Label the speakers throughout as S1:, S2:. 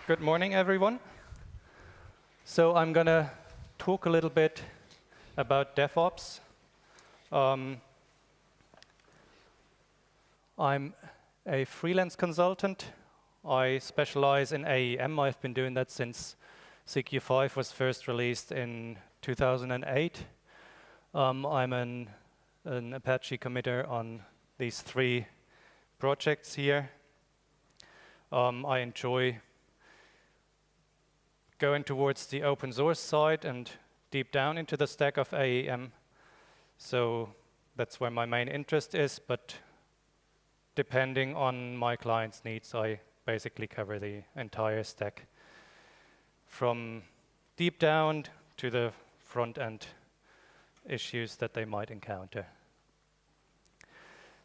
S1: Good morning, everyone. So I'm going to talk a little bit about DevOps. I'm a freelance consultant. I specialize in AEM. I've been doing that since CQ5 was first released in 2008. I'm an Apache committer on these 3 projects here. I enjoy going towards the open source side and deep down into the stack of AEM. So that's where my main interest is, but depending on my client's needs, I basically cover the entire stack from deep down to the front end issues that they might encounter.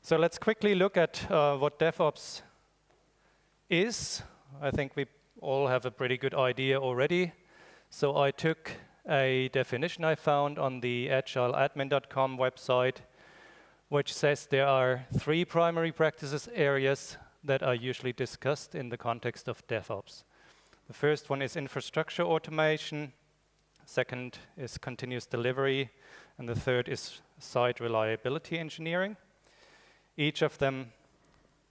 S1: So let's quickly look at what DevOps is. I think we all have a pretty good idea already. So I took a definition I found on the agileadmin.com website, which says there are 3 primary practices areas that are usually discussed in the context of DevOps. The first one is infrastructure automation, second is continuous delivery, and the third is site reliability engineering. Each of them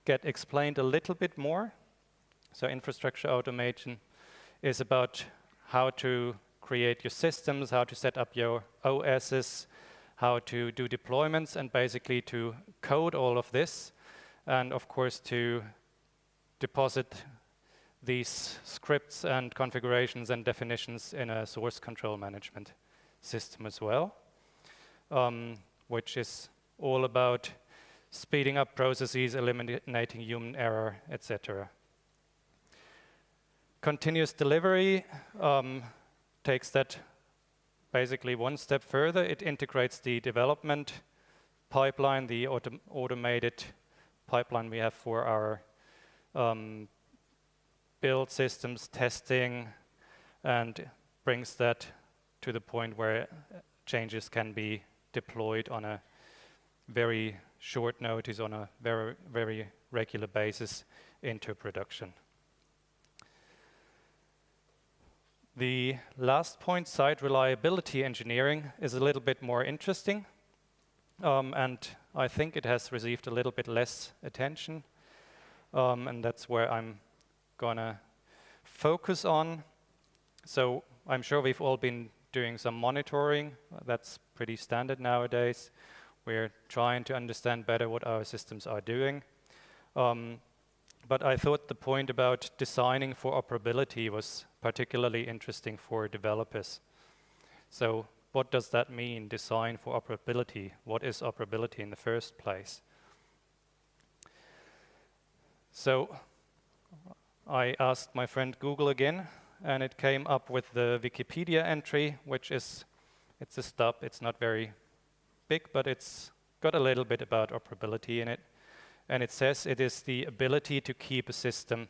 S1: get explained a little bit more. So infrastructure automation is about how to create your systems, how to set up your OSs, how to do deployments, and basically to code all of this, and of course to deposit these scripts and configurations and definitions in a source control management system as well, which is all about speeding up processes, eliminating human error, etc. Continuous delivery takes that basically one step further. It integrates the development pipeline, the automated pipeline we have for our build systems, testing, and brings that to the point where changes can be deployed on a very short notice, on a very, very regular basis into production. The last point, site reliability engineering, is a little bit more interesting, and I think it has received a little bit less attention, and that's where I'm gonna focus on. So I'm sure we've all been doing some monitoring. That's pretty standard nowadays. We're trying to understand better what our systems are doing. But I thought the point about designing for operability was particularly interesting for developers. So what does that mean, design for operability? What is operability in the first place? So I asked my friend Google again, and it came up with the Wikipedia entry, which is, it's a stub. It's not very big, but it's got a little bit about operability in it. And it says it is the ability to keep a system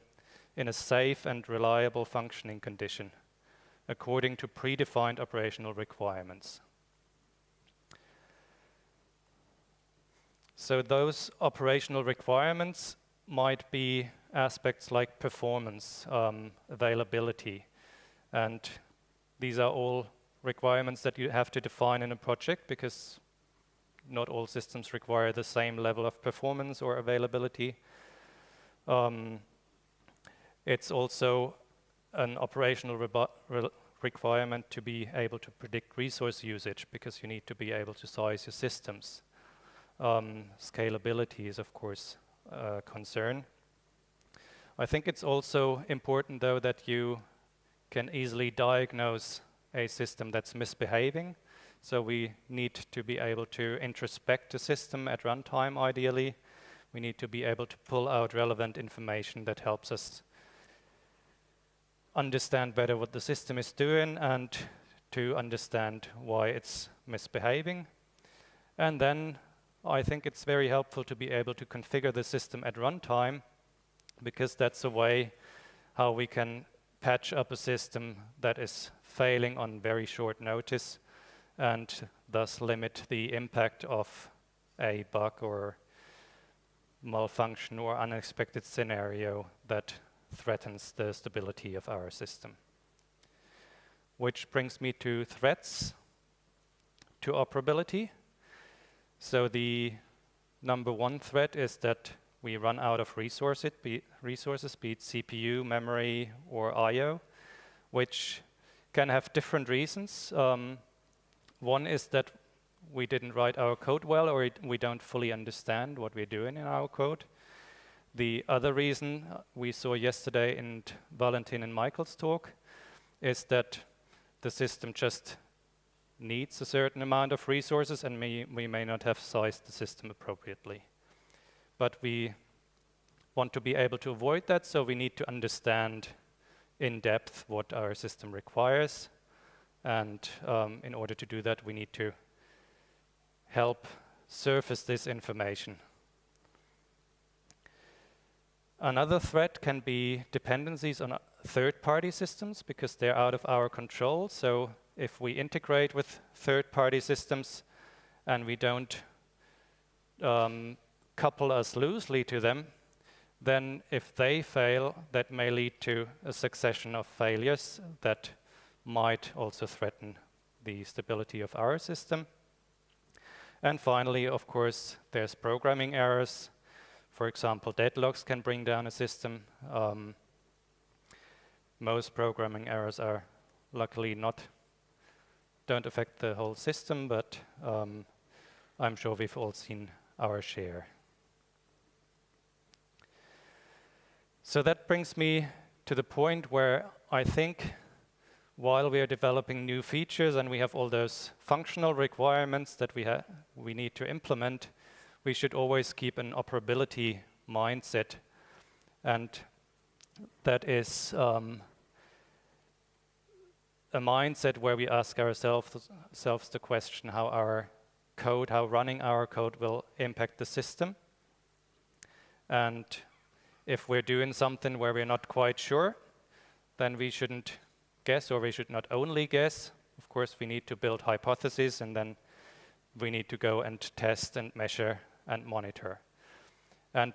S1: in a safe and reliable functioning condition according to predefined operational requirements. So those operational requirements might be aspects like performance, availability, and these are all requirements that you have to define in a project because not all systems require the same level of performance or availability. It's also an operational requirement to be able to predict resource usage because you need to be able to size your systems. Scalability is, of course, a concern. I think it's also important, though, that you can easily diagnose a system that's misbehaving. So we need to be able to introspect the system at runtime, ideally. We need to be able to pull out relevant information that helps us understand better what the system is doing and to understand why it's misbehaving. And then I think it's very helpful to be able to configure the system at runtime because that's a way how we can patch up a system that is failing on very short notice and thus limit the impact of a bug or malfunction or unexpected scenario that threatens the stability of our system. Which brings me to threats to operability. So the number one threat is that we run out of resources, be it CPU, memory, or I/O, which can have different reasons. One is that we didn't write our code well, or we don't fully understand what we're doing in our code. The other reason we saw yesterday in Valentin and Michael's talk is that the system just needs a certain amount of resources, and we may not have sized the system appropriately. But we want to be able to avoid that, so we need to understand in depth what our system requires. And in order to do that, we need to help surface this information. Another threat can be dependencies on third-party systems, because they're out of our control. So if we integrate with third-party systems and we don't couple us loosely to them, then if they fail, that may lead to a succession of failures that might also threaten the stability of our system. And finally, of course, there's programming errors. For example, deadlocks can bring down a system. Most programming errors are luckily don't affect the whole system, but I'm sure we've all seen our share. So that brings me to the point where I think while we are developing new features and we have all those functional requirements that we need to implement, we should always keep an operability mindset. And that is a mindset where we ask ourselves the question how running our code will impact the system. And if we're doing something where we're not quite sure, then we shouldn't guess, or we should not only guess. Of course, we need to build hypotheses, and then we need to go and test and measure and monitor. And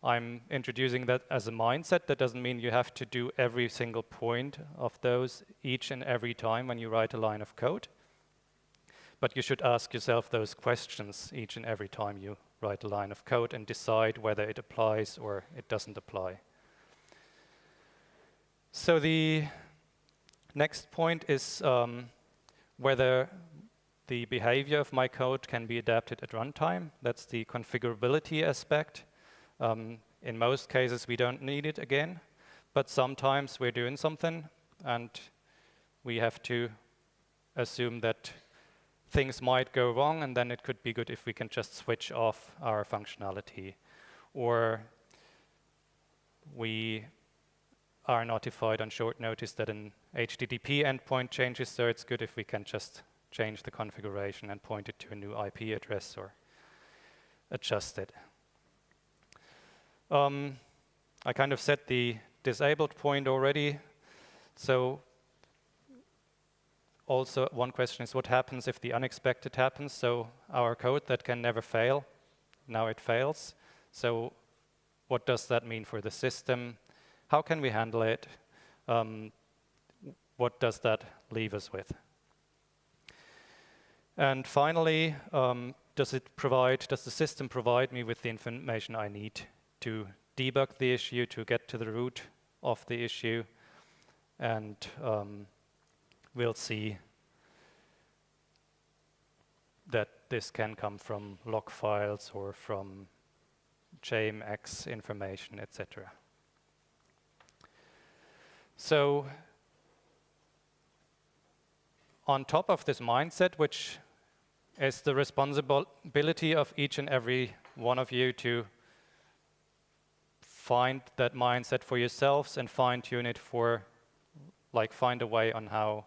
S1: I'm introducing that as a mindset. That doesn't mean you have to do every single point of those each and every time when you write a line of code. But you should ask yourself those questions each and every time you write a line of code and decide whether it applies or it doesn't apply. So the next point is whether the behavior of my code can be adapted at runtime. That's the configurability aspect. In most cases, we don't need it again, but sometimes we're doing something and we have to assume that things might go wrong, and then it could be good if we can just switch off our functionality. Or we are notified on short notice that an HTTP endpoint changes, so it's good if we can just change the configuration and point it to a new IP address or adjust it. I kind of said the disabled point already. So also one question is what happens if the unexpected happens? So our code that can never fail, now it fails. So what does that mean for the system? How can we handle it? What does that leave us with? And finally, does the system provide me with the information I need to debug the issue, to get to the root of the issue? And we'll see that this can come from log files or from JMX information, etc. So on top of this mindset, which is the responsibility of each and every one of you to find that mindset for yourselves and fine-tune it find a way on how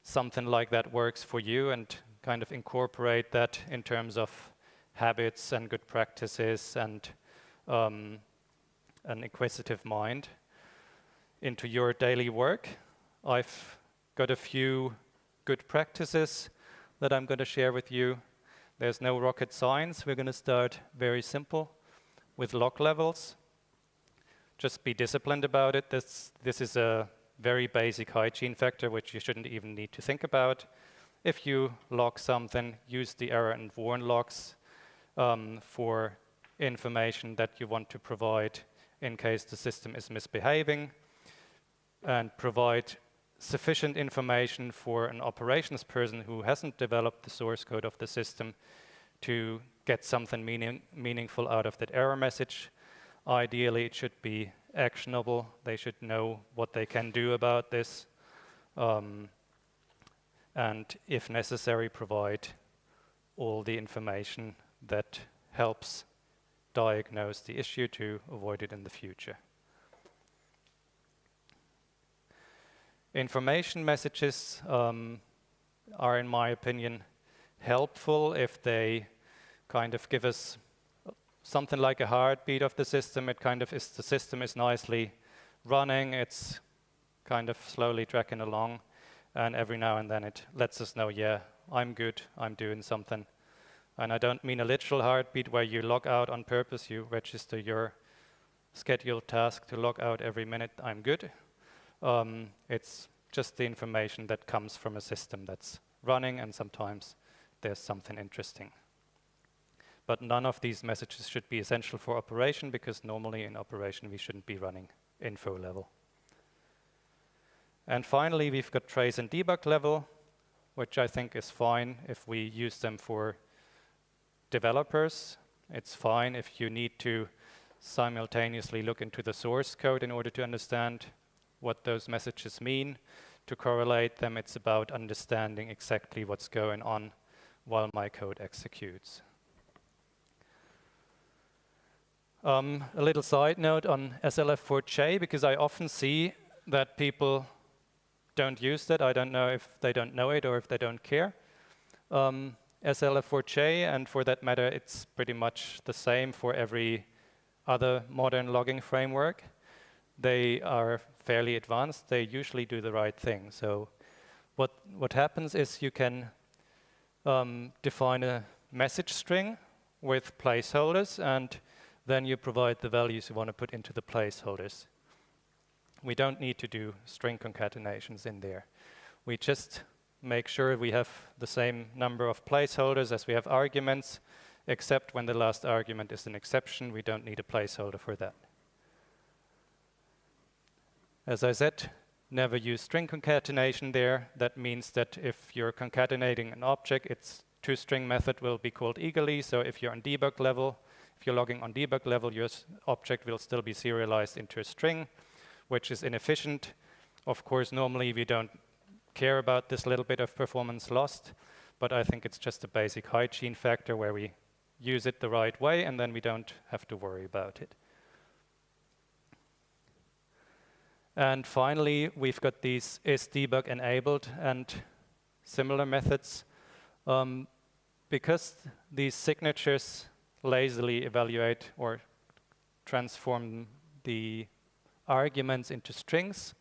S1: something like that works for you, and kind of incorporate that in terms of habits and good practices and an inquisitive mind into your daily work. I've got a few good practices that I'm going to share with you. There's no rocket science. We're going to start very simple with log levels. just be disciplined about it. This is a very basic hygiene factor which you shouldn't even need to think about. If you log something, use the error and warn logs for information that you want to provide in case the system is misbehaving, and provide sufficient information for an operations person who hasn't developed the source code of the system to get something meaningful out of that error message. Ideally, it should be actionable. They should know what they can do about this. And if necessary, provide all the information that helps diagnose the issue to avoid it in the future. Information messages are, in my opinion, helpful if they kind of give us something like a heartbeat of the system. It kind of is, the system is nicely running, it's kind of slowly tracking along, and every now and then it lets us know, yeah, I'm good, I'm doing something. And I don't mean a literal heartbeat where you log out on purpose, you register your scheduled task to log out every minute, I'm good. It's just the information that comes from a system that's running, and sometimes there's something interesting. But none of these messages should be essential for operation, because normally in operation we shouldn't be running info level. And finally, we've got trace and debug level, which I think is fine if we use them for developers. It's fine if you need to simultaneously look into the source code in order to understand what those messages mean. To correlate them, it's about understanding exactly what's going on while my code executes. A little side note on SLF4J, because I often see that people don't use that. I don't know if they don't know it or if they don't care. SLF4J, and for that matter, it's pretty much the same for every other modern logging framework. They are fairly advanced. They usually do the right thing. So what happens is you can define a message string with placeholders, and then you provide the values you want to put into the placeholders. We don't need to do string concatenations in there. We just make sure we have the same number of placeholders as we have arguments, except when the last argument is an exception. We don't need a placeholder for that. As I said, never use string concatenation there. That means that if you're concatenating an object, its toString method will be called eagerly. So if you're on debug level, if you're logging on debug level, your object will still be serialized into a string, which is inefficient. Of course, normally we don't care about this little bit of performance lost, but I think it's just a basic hygiene factor where we use it the right way, and then we don't have to worry about it. And finally, we've got these isDebug enabled and similar methods. Because these signatures lazily evaluate or transform the arguments into strings,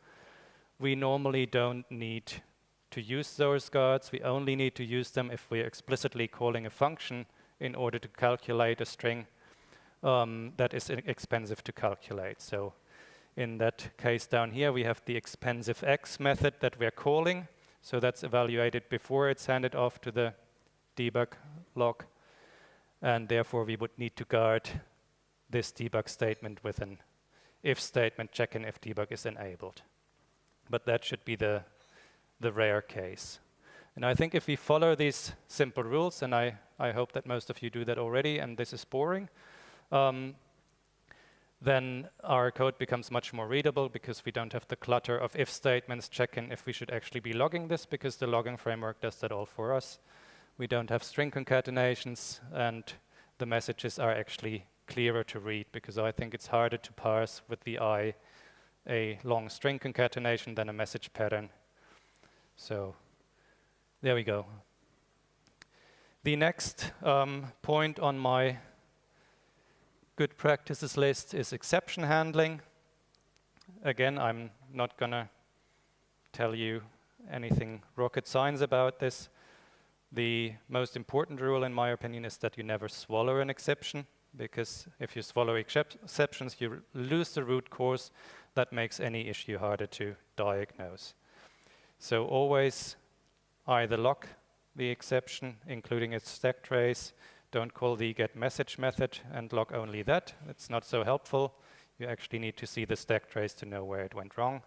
S1: we normally don't need to use those guards. We only need to use them if we're explicitly calling a function in order to calculate a string that is expensive to calculate. So in that case down here, we have the expensivX method that we're calling. So that's evaluated before it's handed off to the debug log. And therefore, we would need to guard this debug statement with an if statement, checking if debug is enabled. But that should be the rare case. And I think if we follow these simple rules, and I hope that most of you do that already, and this is boring, then our code becomes much more readable, because we don't have the clutter of if statements checking if we should actually be logging this, because the logging framework does that all for us. We don't have string concatenations, and the messages are actually clearer to read, because I think it's harder to parse with the eye a long string concatenation than a message pattern. So there we go. The next point on my good practices list is exception handling. Again, I'm not going to tell you anything rocket science about this. The most important rule, in my opinion, is that you never swallow an exception. because if you swallow exceptions, you lose the root cause. That makes any issue harder to diagnose. So always either lock the exception, including its stack trace. Don't call the getMessage method and log only that. It's not so helpful. You actually need to see the stack trace to know where it went wrong.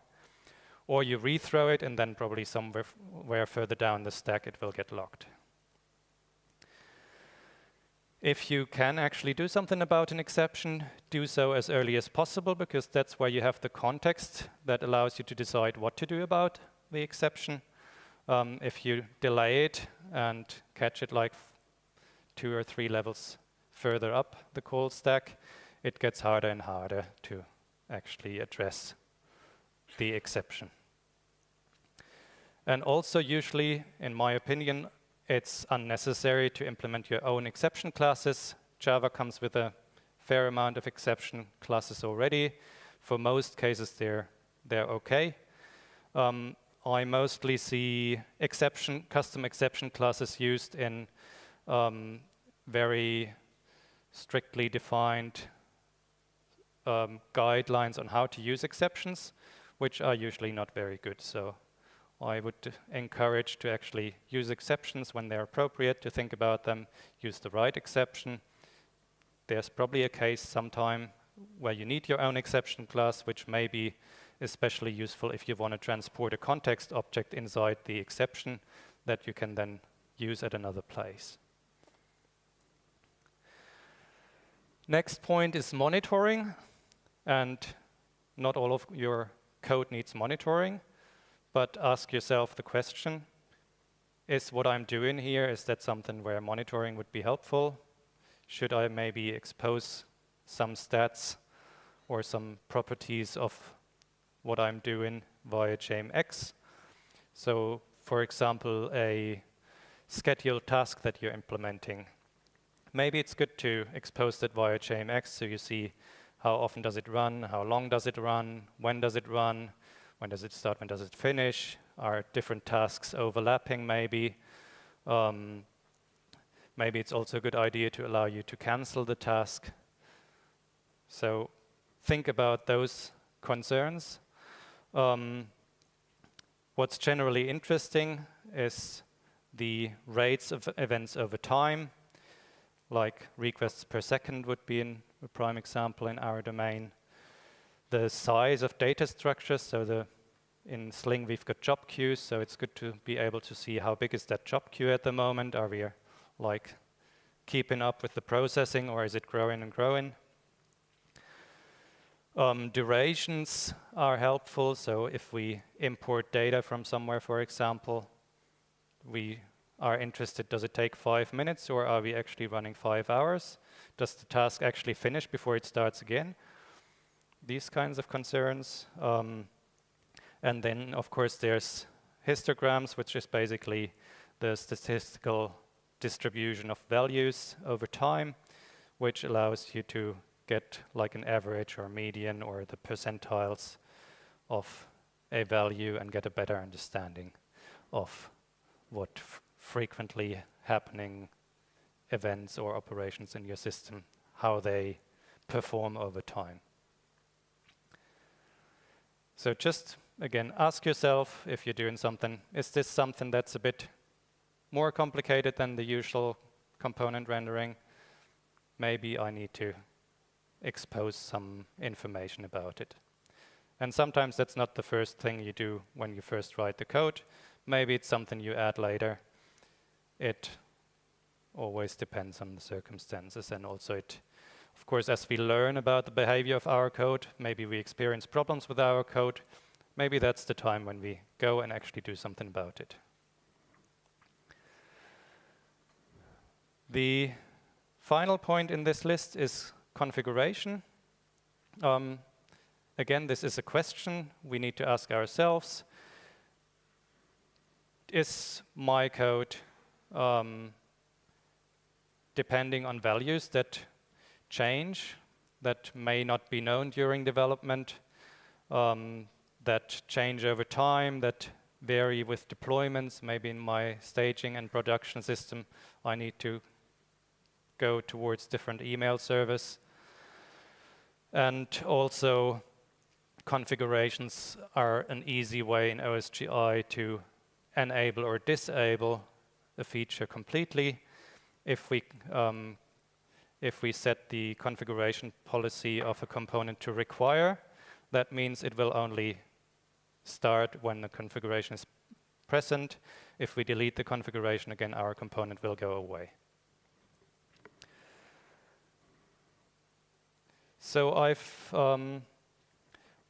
S1: Or you rethrow it, and then probably somewhere further down the stack it will get locked. If you can actually do something about an exception, do so as early as possible, because that's where you have the context that allows you to decide what to do about the exception. If you delay it and catch it like 2 or 3 levels further up the call stack, it gets harder and harder to actually address the exception. And also usually, in my opinion, it's unnecessary to implement your own exception classes. Java comes with a fair amount of exception classes already. For most cases, they're okay. I mostly see custom exception classes used in very strictly defined guidelines on how to use exceptions, which are usually not very good. So I would encourage to actually use exceptions when they're appropriate, to think about them, use the right exception. There's probably a case sometime where you need your own exception class, which may be especially useful if you want to transport a context object inside the exception that you can then use at another place. Next point is monitoring, and not all of your code needs monitoring, but ask yourself the question, is what I'm doing here, is that something where monitoring would be helpful? Should I maybe expose some stats or some properties of what I'm doing via JMX? So, for example, a scheduled task that you're implementing. Maybe it's good to expose that via JMX so you see how often does it run, how long does it run, when does it start, when does it finish, are different tasks overlapping maybe. Maybe it's also a good idea to allow you to cancel the task. So think about those concerns. What's generally interesting is the rates of events over time, like requests per second would be a prime example in our domain. The size of data structures, so in Sling we've got job queues, so it's good to be able to see how big is that job queue at the moment. Are we like keeping up with the processing, or is it growing and growing? Durations are helpful, so if we import data from somewhere, for example, we are interested, does it take 5 minutes, or are we actually running 5 hours? Does the task actually finish before it starts again? These kinds of concerns. And then, of course, there's histograms, which is basically the statistical distribution of values over time, which allows you to get like an average or median or the percentiles of a value and get a better understanding of what frequently happening events or operations in your system, how they perform over time. So just, again, ask yourself if you're doing something, is this something that's a bit more complicated than the usual component rendering? Maybe I need to expose some information about it. And sometimes that's not the first thing you do when you first write the code. Maybe it's something you add later. It always depends on the circumstances, and also it, of course, as we learn about the behavior of our code, maybe we experience problems with our code, maybe that's the time when we go and actually do something about it. The final point in this list is configuration. Again, this is a question we need to ask ourselves. Is my code depending on values that change, that may not be known during development, that change over time, that vary with deployments? Maybe in my staging and production system, I need to go towards different email servers. And also, configurations are an easy way in OSGi to enable or disable a feature completely. If we set the configuration policy of a component to require, that means it will only start when the configuration is present. If we delete the configuration again, our component will go away. So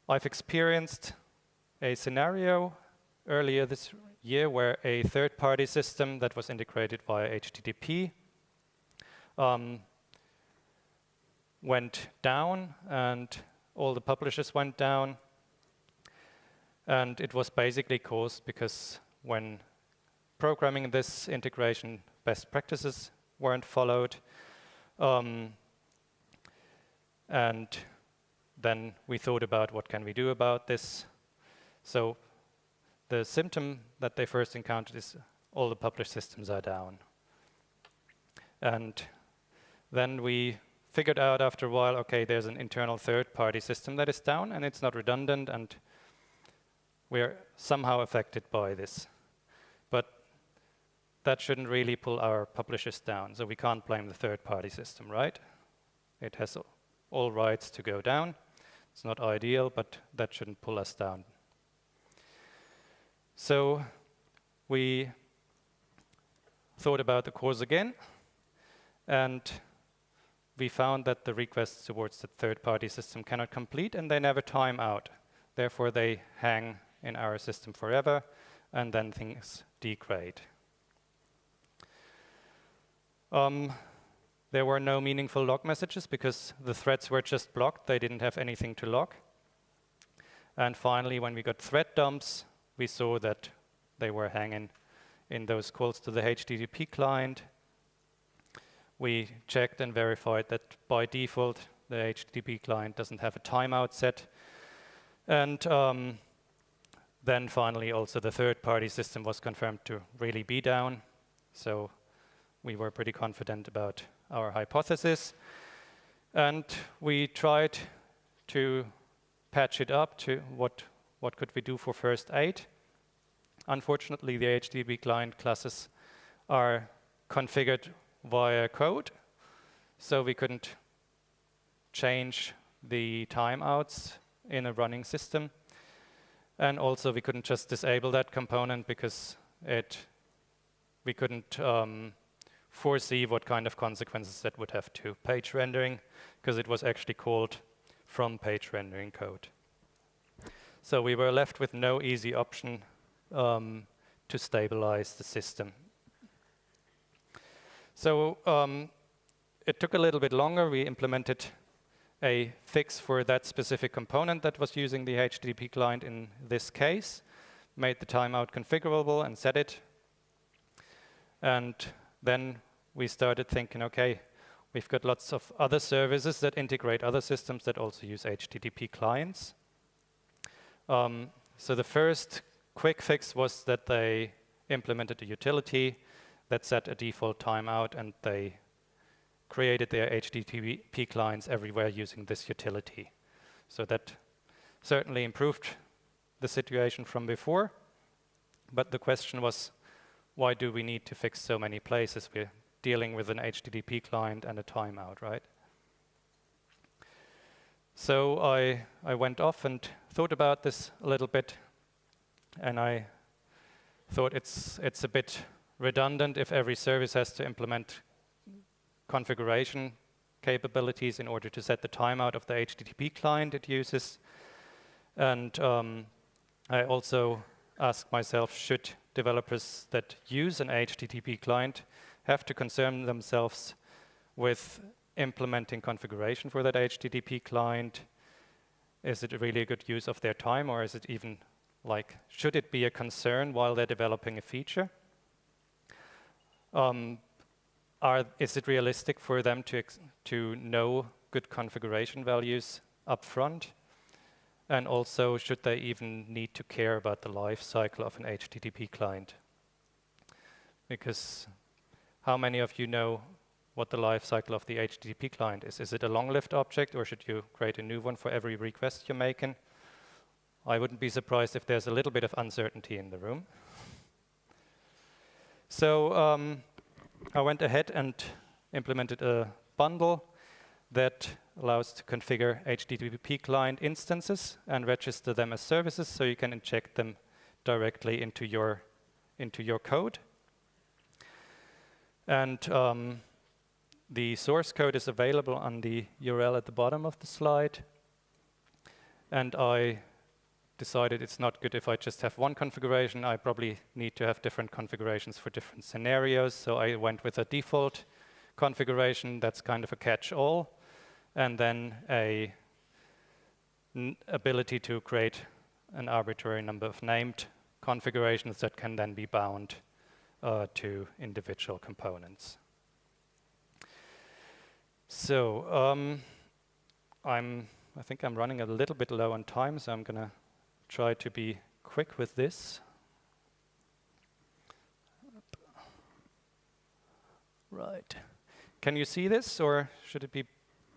S1: I've experienced a scenario earlier this year where a third-party system that was integrated via HTTP went down, and all the publishers went down. And it was basically caused because when programming this integration, best practices weren't followed. And then we thought about what can we do about this. So the symptom that they first encountered is all the published systems are down. And then we figured out after a while, okay, there's an internal third-party system that is down, and it's not redundant, and we're somehow affected by this. But that shouldn't really pull our publishers down, so we can't blame the third-party system, right? It has all rights to go down. It's not ideal, but that shouldn't pull us down. So we thought about the cause again, and we found that the requests towards the third-party system cannot complete, and they never time out. Therefore, they hang in our system forever, and then things degrade. There were no meaningful log messages because the threads were just blocked. They didn't have anything to log. And finally, when we got thread dumps, we saw that they were hanging in those calls to the HTTP client. We checked and verified that by default, the HTTP client doesn't have a timeout set. And then finally, also the third-party system was confirmed to really be down. So we were pretty confident about our hypothesis. And we tried to patch it up to what could we do for first aid. Unfortunately, the HTTP client classes are configured via code, so we couldn't change the timeouts in a running system. And also, we couldn't just disable that component because we couldn't foresee what kind of consequences that would have to page rendering, because it was actually called from page rendering code. So we were left with no easy option to stabilize the system. So it took a little bit longer. We implemented a fix for that specific component that was using the HTTP client in this case, made the timeout configurable and set it. And then we started thinking, okay, we've got lots of other services that integrate other systems that also use HTTP clients. So the first quick fix was that they implemented a utility that set a default timeout, and they created their HTTP clients everywhere using this utility. So that certainly improved the situation from before. But the question was, why do we need to fix so many places? We're dealing with an HTTP client and a timeout, right? So I went off and thought about this a little bit, and I thought it's a bit redundant if every service has to implement configuration capabilities in order to set the timeout of the HTTP client it uses. And I also asked myself, should developers that use an HTTP client have to concern themselves with implementing configuration for that HTTP client? Is it really a good use of their time, or is it even like, should it be a concern while they're developing a feature? Is it realistic for them to know good configuration values up front? And also, should they even need to care about the life cycle of an HTTP client? Because how many of you know what the life cycle of the HTTP client is. Is it a long-lived object, or should you create a new one for every request you're making? I wouldn't be surprised if there's a little bit of uncertainty in the room. So I went ahead and implemented a bundle that allows to configure HTTP client instances and register them as services, so you can inject them directly into your code. And the source code is available on the URL at the bottom of the slide. And I decided it's not good if I just have one configuration. I probably need to have different configurations for different scenarios. So I went with a default configuration that's kind of a catch-all, and then an ability to create an arbitrary number of named configurations that can then be bound to individual components. So I think I'm running a little bit low on time, so I'm going to try to be quick with this. Right. Can you see this, or should it be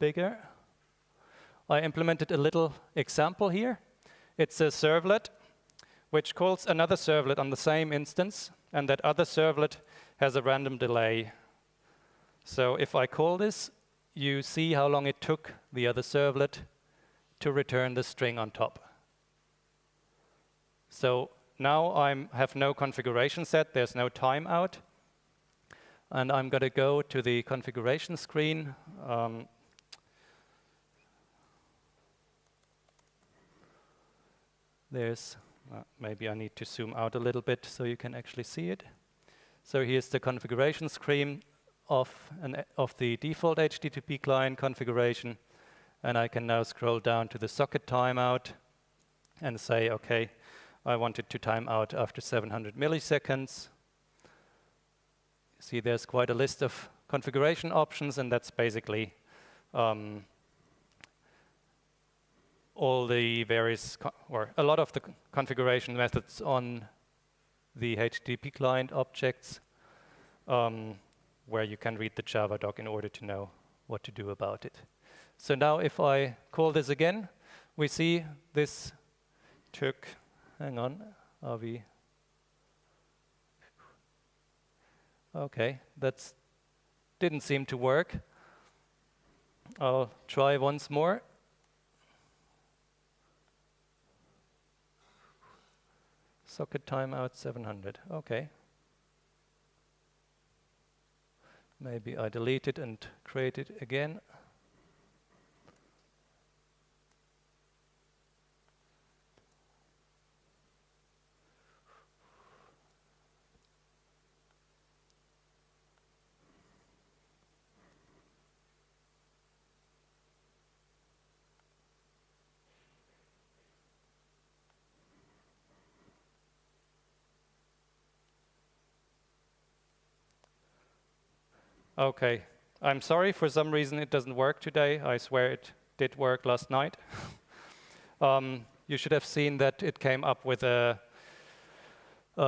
S1: bigger? I implemented a little example here. It's a servlet which calls another servlet on the same instance, and that other servlet has a random delay. So if I call this, you see how long it took the other servlet to return the string on top. So now I have no configuration set, there's no timeout. And I'm going to go to the configuration screen. Maybe I need to zoom out a little bit so you can actually see it. So here's the configuration screen of the default HTTP client configuration. And I can now scroll down to the socket timeout and say, OK, I want it to time out after 700 milliseconds. See, there's quite a list of configuration options, and that's basically all the various, or a lot of the configuration methods on the HTTP client objects, where you can read the Java doc in order to know what to do about it. So now if I call this again, we see this took, hang on, are we? OK, that didn't seem to work. I'll try once more. Socket timeout 700, OK. Maybe I delete it and create it again. OK, I'm sorry, for some reason it doesn't work today. I swear it did work last night. You should have seen that it came up with a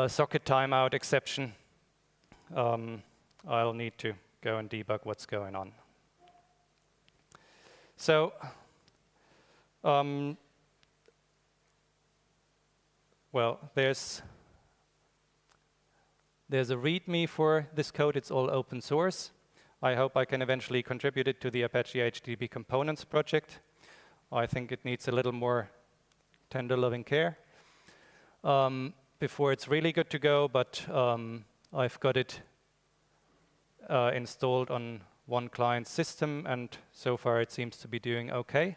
S1: socket timeout exception. I'll need to go and debug what's going on. So, well, there's a README for this code. It's all open source. I hope I can eventually contribute it to the Apache HTTP Components project. I think it needs a little more tender loving care before it's really good to go, but I've got it installed on one client system, and so far it seems to be doing OK.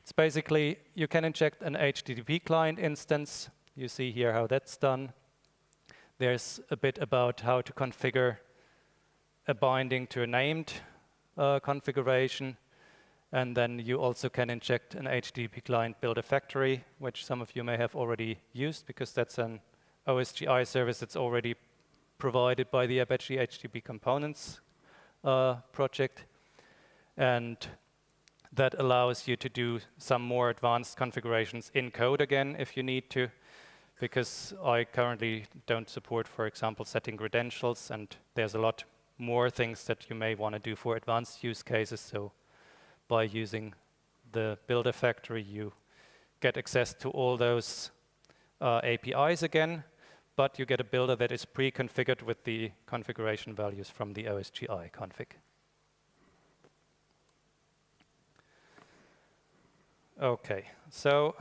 S1: It's basically, you can inject an HTTP client instance. You see here how that's done. There's a bit about how to configure a binding to a named configuration. And then you also can inject an HTTP client builder factory, which some of you may have already used, because that's an OSGi service that's already provided by the Apache HTTP Components project. And that allows you to do some more advanced configurations in code again if you need to, because I currently don't support, for example, setting credentials, and there's a lot more things that you may want to do for advanced use cases. So by using the builder factory, you get access to all those APIs again, but you get a builder that is pre-configured with the configuration values from the OSGi config. Okay, so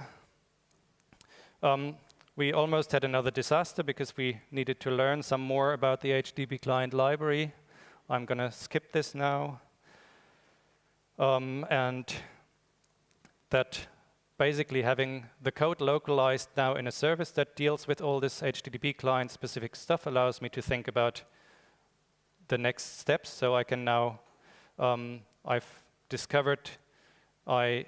S1: we almost had another disaster because we needed to learn some more about the HttpClient library. I'm going to skip this now. And that basically having the code localized now in a service that deals with all this HttpClient specific stuff allows me to think about the next steps. So I can now, I've discovered that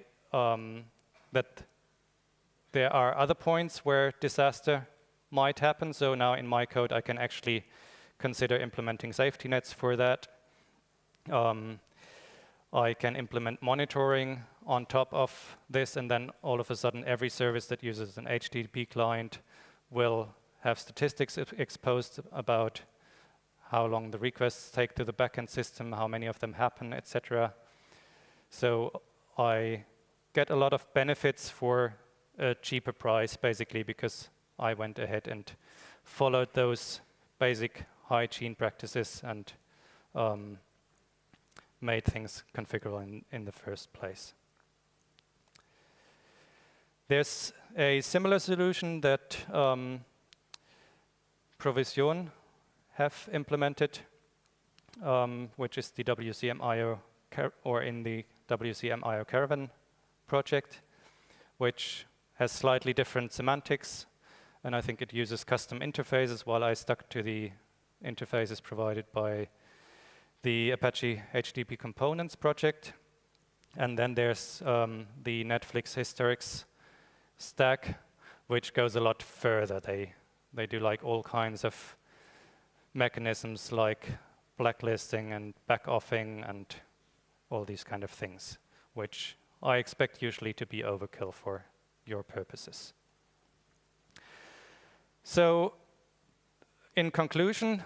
S1: there are other points where disaster might happen. So now in my code, I can actually consider implementing safety nets for that. I can implement monitoring on top of this, and then all of a sudden, every service that uses an HTTP client will have statistics exposed about how long the requests take to the backend system, how many of them happen, etc. So I get a lot of benefits for a cheaper price, basically, because I went ahead and followed those basic hygiene practices and made things configurable in the first place. There's a similar solution that Provision have implemented, which is the WCMIO, or in the WCMIO Caravan project, which has slightly different semantics, and I think it uses custom interfaces, while I stuck to the interfaces provided by the Apache HTTP Components project. And then there's the Netflix Historics stack, which goes a lot further. They do like all kinds of mechanisms like blacklisting and backoffing and all these kind of things, which I expect usually to be overkill for your purposes. So in conclusion,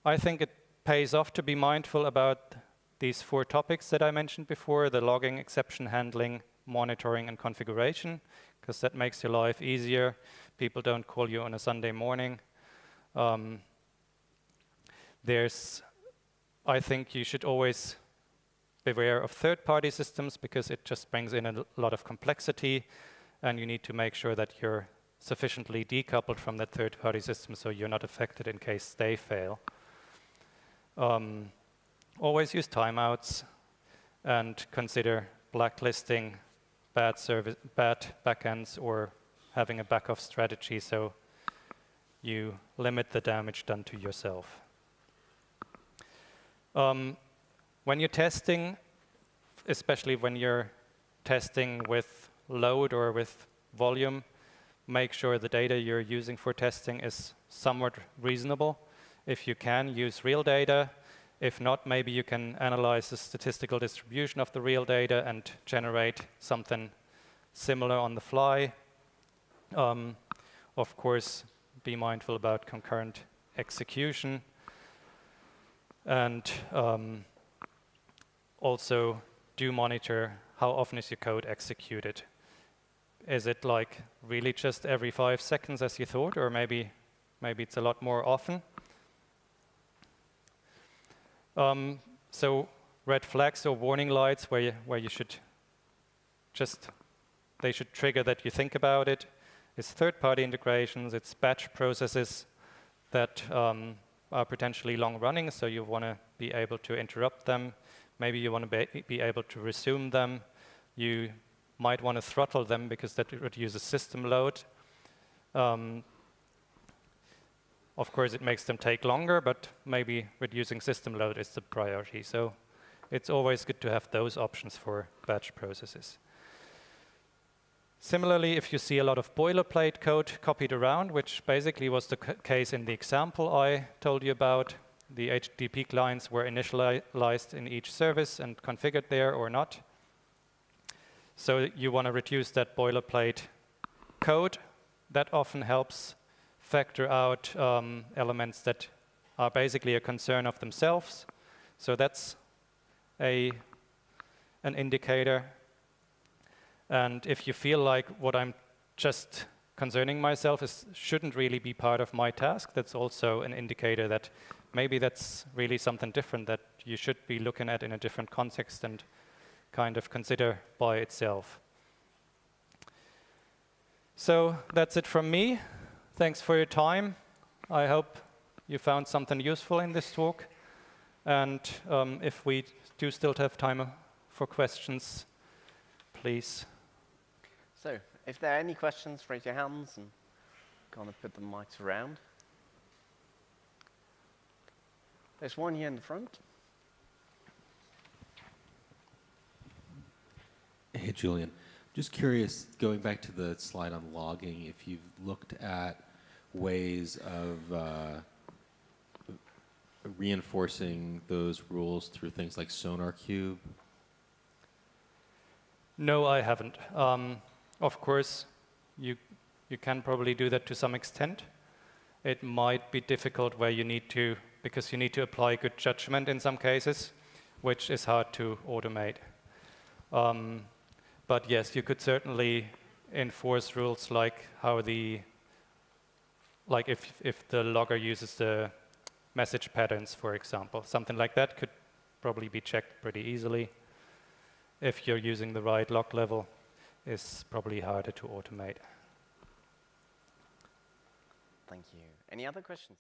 S1: I think it pays off to be mindful about these 4 topics that I mentioned before: the logging, exception handling, monitoring, and configuration, because that makes your life easier. People don't call you on a Sunday morning. I think you should always beware of third-party systems, because it just brings in a lot of complexity, and you need to make sure that you're sufficiently decoupled from that third-party system so you're not affected in case they fail. Always use timeouts and consider blacklisting bad backends or having a back-off strategy so you limit the damage done to yourself. When you're testing, especially when you're testing with load or with volume, make sure the data you're using for testing is somewhat reasonable. If you can, use real data. If not, maybe you can analyze the statistical distribution of the real data and generate something similar on the fly. Of course, be mindful about concurrent execution. And also do monitor how often is your code executed. Is it like really just every 5 seconds as you thought, or maybe it's a lot more often? So red flags or warning lights where you should they should trigger that you think about it. It's third-party integrations, it's batch processes that are potentially long-running, so you want to be able to interrupt them. Maybe you want to be able to resume them. You might want to throttle them because that reduces system load. Of course, it makes them take longer, but maybe reducing system load is the priority. So it's always good to have those options for batch processes. Similarly, if you see a lot of boilerplate code copied around, which basically was the case in the example I told you about, the HTTP clients were initialized in each service and configured there or not. So you want to reduce that boilerplate code. That often helps factor out elements that are basically a concern of themselves. So that's an indicator. And if you feel like what I'm just concerning myself shouldn't really be part of my task, that's also an indicator that maybe that's really something different that you should be looking at in a different context and kind of consider by itself. So that's it from me. Thanks for your time. I hope you found something useful in this talk. And if we do still have time for questions, please.
S2: So, if there are any questions, raise your hands and kind of put the mics around. There's one here in the front.
S3: Hey, Julian. Just curious, going back to the slide on logging, if you've looked at ways of reinforcing those rules through things like SonarQube?
S1: No, I haven't. Of course, you can probably do that to some extent. It might be difficult where you need to, because you need to apply good judgment in some cases, which is hard to automate. But yes, you could certainly enforce rules like how if the logger uses the message patterns, for example. Something like that could probably be checked pretty easily. If you're using the right log level, is probably harder to automate.
S2: Thank you. Any other questions?